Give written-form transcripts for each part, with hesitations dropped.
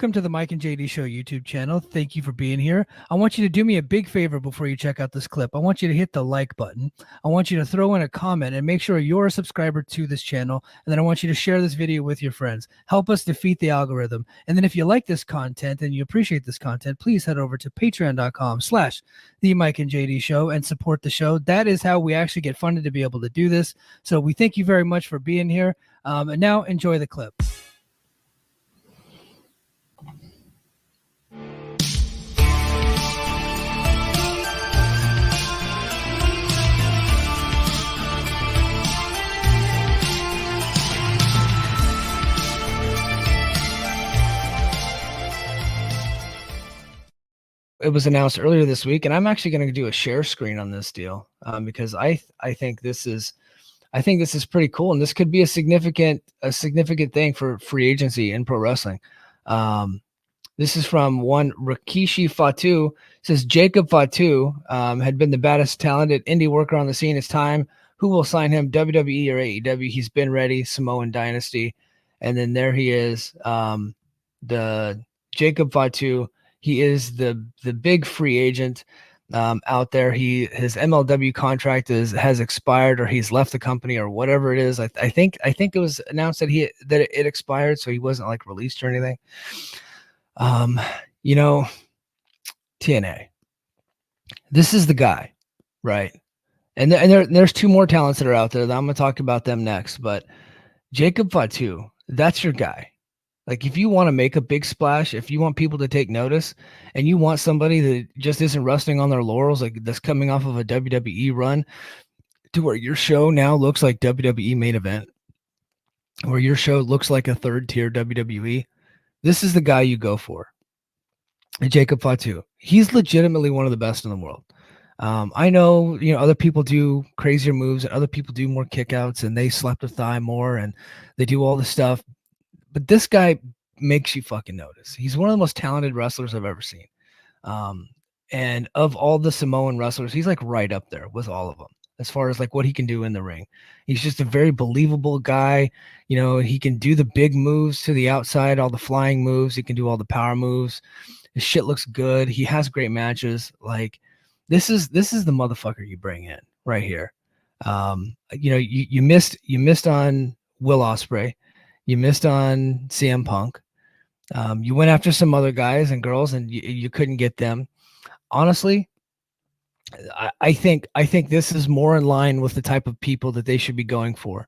Welcome to the Mike and JD Show YouTube channel. Thank you for being here. I want you to do me a big favor before you check out this clip. I want you to hit the like button. I want you to throw in a comment and make sure you're a subscriber to this channel. And then I want you to share this video with your friends. Help us defeat the algorithm. And then if you like this content and you appreciate this content, please head over to patreon.com/the Mike and JD Show and support the show. That is how we actually get funded to be able to do this. So we thank you very much for being here. And now enjoy the clip. It was announced earlier this week, and I'm actually going to do a share screen on this deal because I think this is pretty cool, and this could be a significant thing for free agency in pro wrestling. This is from one Rikishi Fatu. It says Jacob Fatu had been the baddest talented indie worker on the scene. It's time. Who will sign him? WWE or AEW? He's been ready. Samoan Dynasty, and then there he is. The Jacob Fatu. He is the big free agent out there. His MLW contract has expired, or he's left the company, or whatever it is. I think it was announced that it expired, so he wasn't like released or anything. TNA. This is the guy, right? And there's two more talents that are out there that I'm gonna talk about them next. But Jacob Fatu, that's your guy. Like, if you want to make a big splash, if you want people to take notice, and you want somebody that just isn't resting on their laurels, like that's coming off of a WWE run, to where your show now looks like WWE main event, where your show looks like a third tier WWE, this is the guy you go for. Jacob Fatu. He's legitimately one of the best in the world. I know, other people do crazier moves, and other people do more kickouts, and they slap the thigh more, and they do all this stuff. But this guy makes you fucking notice. He's one of the most talented wrestlers I've ever seen. And of all the Samoan wrestlers, he's like right up there with all of them as far as like what he can do in the ring. He's just a very believable guy. He can do the big moves to the outside, all the flying moves. He can do all the power moves. His shit looks good. He has great matches. Like, this is the motherfucker you bring in right here. You missed on Will Ospreay. You missed on CM Punk. You went after some other guys and girls, and you couldn't get them. Honestly, I think this is more in line with the type of people that they should be going for,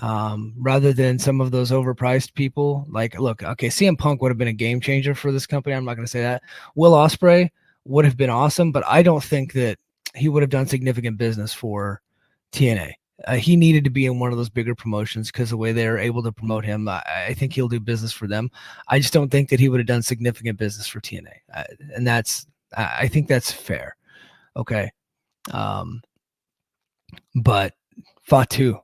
rather than some of those overpriced people. Like, look, okay, CM Punk would have been a game changer for this company. I'm not going to say that. Will Ospreay would have been awesome, but I don't think that he would have done significant business for TNA. He needed to be in one of those bigger promotions because the way they're able to promote him, I think he'll do business for them. I just don't think that he would have done significant business for TNA. And I think that's fair. Okay. But Fatu,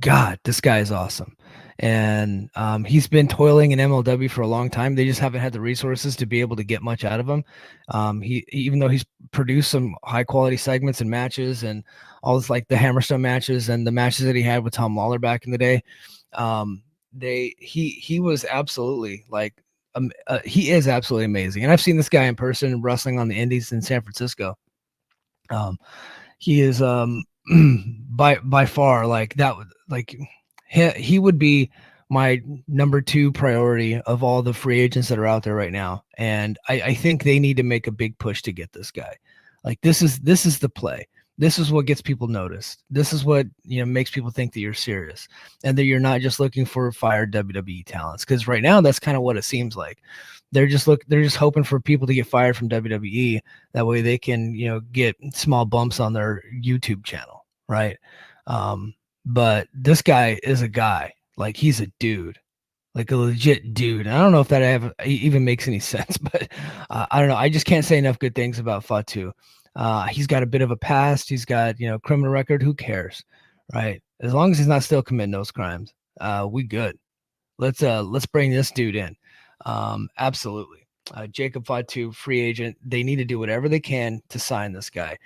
God, this guy is awesome. And he's been toiling in MLW for a long time. They just haven't had the resources to be able to get much out of him. Even though he's produced some high quality segments and matches and all this, like the Hammerstone matches and the matches that he had with Tom Lawler back in the day, he was absolutely like he is absolutely amazing. And I've seen this guy in person wrestling on the Indies in San Francisco. He is by far like that. Like, he would be my number 2 priority of all the free agents that are out there right now. And I think they need to make a big push to get this guy. Like, this is the play. This is what gets people noticed. This is what, makes people think that you're serious and that you're not just looking for fired WWE talents. Because right now, that's kind of what it seems like. They're just hoping for people to get fired from WWE. That way they can, get small bumps on their YouTube channel. Right. But this guy is a guy. Like, he's a dude, like a legit dude. I don't know if that even makes any sense, but I don't know. I just can't say enough good things about Fatu. He's got a bit of a past. He's got, criminal record. Who cares? Right. As long as he's not still committing those crimes, we good. Let's bring this dude in. Absolutely. Jacob Fatu, free agent. They need to do whatever they can to sign this guy.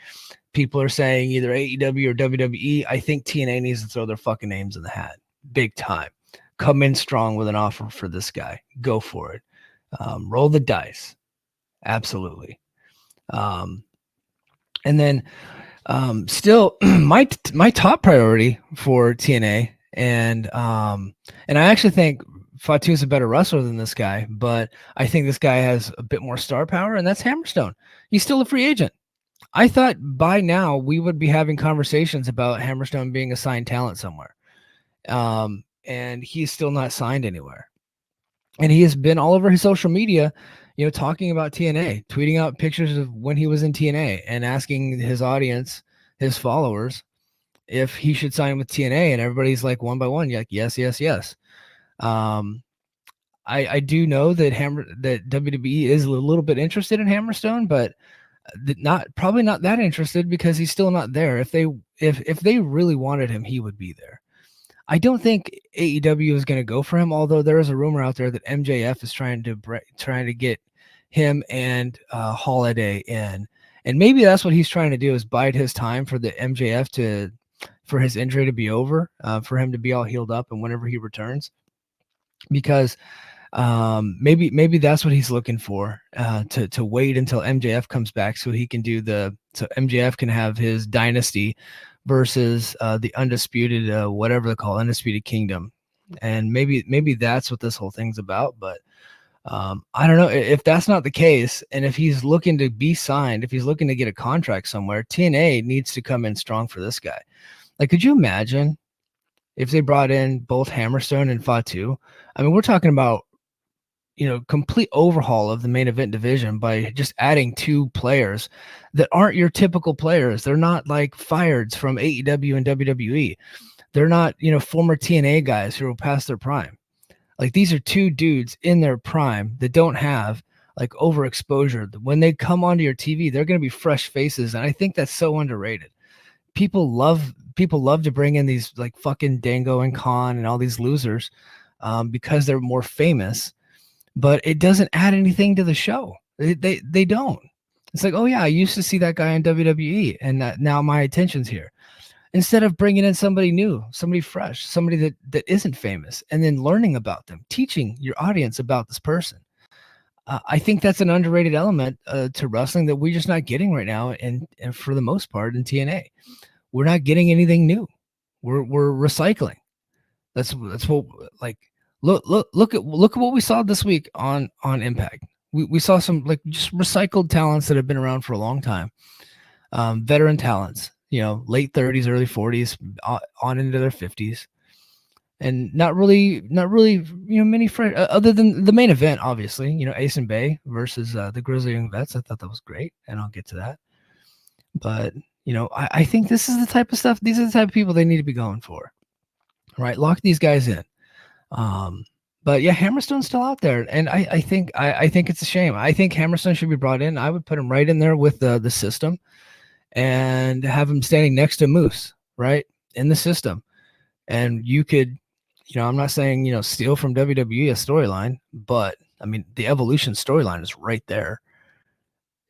People are saying either AEW or WWE. I think TNA needs to throw their fucking names in the hat big time. Come in strong with an offer for this guy. Go for it. Roll the dice. Absolutely. Um, and then still my top priority for TNA, and I actually think Fatu is a better wrestler than this guy, but I think this guy has a bit more star power, and that's Hammerstone. He's still a free agent. I thought by now we would be having conversations about Hammerstone being a signed talent somewhere. And he's still not signed anywhere. And he has been all over his social media, talking about TNA, tweeting out pictures of when he was in TNA and asking his audience, his followers, if he should sign with TNA. And everybody's like, one by one, like, yes, yes, yes. I do know that WWE is a little bit interested in Hammerstone, but probably not that interested because he's still not there. If they really wanted him, he would be there. I don't think AEW is going to go for him, although there is a rumor out there that MJF is trying to get him and Holiday in, and maybe that's what he's trying to do, is bide his time for the MJF for his injury to be over, for him to be all healed up, and whenever he returns, because maybe that's what he's looking for, to wait until MJF comes back so he can so MJF can have his dynasty versus the undisputed, whatever they call Undisputed Kingdom. And maybe that's what this whole thing's about. But I don't know if that's not the case. And if he's looking to be signed, if he's looking to get a contract somewhere, TNA needs to come in strong for this guy. Like, could you imagine if they brought in both Hammerstone and Fatu? I mean, we're talking about, complete overhaul of the main event division by just adding 2 players that aren't your typical players. They're not like fireds from AEW and WWE. They're not, former TNA guys who are past their prime. Like, these are 2 dudes in their prime that don't have like overexposure. When they come onto your TV, they're going to be fresh faces. And I think that's so underrated. People love to bring in these like fucking Dango and Khan and all these losers, because they're more famous. But it doesn't add anything to the show. They don't. It's like, oh yeah, I used to see that guy in WWE, and now my attention's here. Instead of bringing in somebody new, somebody fresh, somebody that isn't famous, and then learning about them, teaching your audience about this person. I think that's an underrated element to wrestling that we're just not getting right now, and for the most part in TNA, we're not getting anything new. We're recycling. That's what, like. Look at what we saw this week on Impact. We saw some like just recycled talents that have been around for a long time, veteran talents, late 30s, early 40s, on into their 50s, and not really, many friends other than the main event, obviously. Ace and Bay versus the Grizzly Young Vets. I thought that was great, and I'll get to that. But I think this is the type of stuff. These are the type of people they need to be going for, right? Lock these guys in. But yeah, Hammerstone's still out there, and I think it's a shame. I think Hammerstone should be brought in. I would put him right in there with the system, and have him standing next to Moose, right, in the system. And you could, I'm not saying, steal from WWE a storyline, but I mean, the Evolution storyline is right there.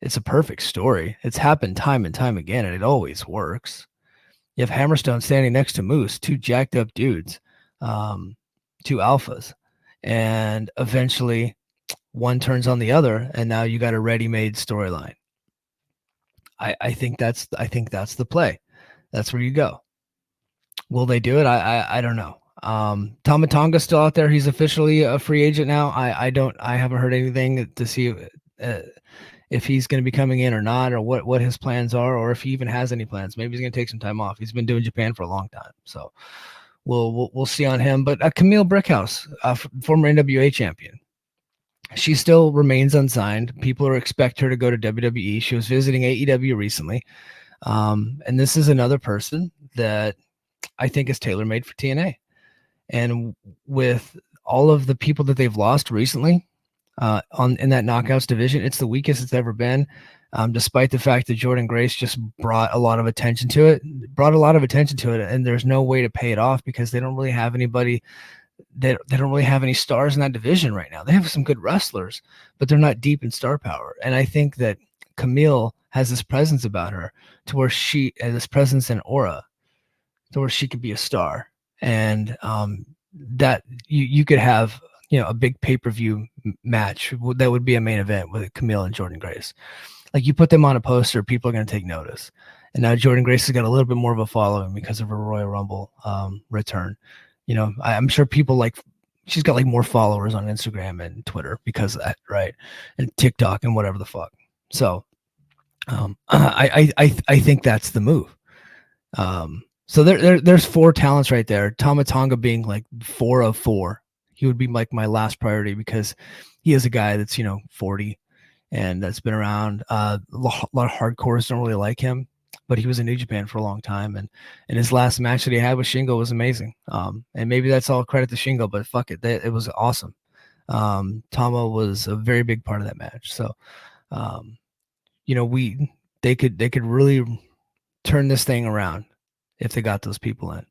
It's a perfect story. It's happened time and time again, and it always works. You have Hammerstone standing next to Moose, 2 jacked up dudes, 2 alphas, and eventually one turns on the other, and now you got a ready-made storyline. I think that's the play. That's where you go. Will they do it? I don't know. Tama Tonga's still out there. He's officially a free agent now. I haven't heard anything to see if he's going to be coming in or not, or what his plans are, or if he even has any plans. Maybe he's going to take some time off. He's been doing Japan for a long time, so we'll see on him. But Kamille Brickhouse, former NWA champion, she still remains unsigned. People expect her to go to WWE. She was visiting AEW recently, and this is another person that I think is tailor-made for TNA. And with all of the people that they've lost recently in that knockouts division, it's the weakest it's ever been. Despite the fact that Jordan Grace just brought a lot of attention to it, and there's no way to pay it off because they don't really have anybody. They don't really have any stars in that division right now. They have some good wrestlers, but they're not deep in star power. And I think that Kamille has this presence about her, to where she has this presence and aura, to where she could be a star. And that you could have a big pay-per-view match that would be a main event with Kamille and Jordan Grace. Like, you put them on a poster, people are going to take notice. And now Jordan Grace has got a little bit more of a following because of her Royal Rumble return. I'm sure people she's got like more followers on Instagram and Twitter because of that, right? And TikTok and whatever the fuck. So I think that's the move. So there's 4 talents right there. Tonga being like 4 of 4. He would be like my last priority because he is a guy that's 40 and that's been around. A lot of hardcores don't really like him, but he was in New Japan for a long time, and his last match that he had with Shingo was amazing. And maybe that's all credit to Shingo, but fuck it, it was awesome. Tama was a very big part of that match. So, they could really turn this thing around if they got those people in.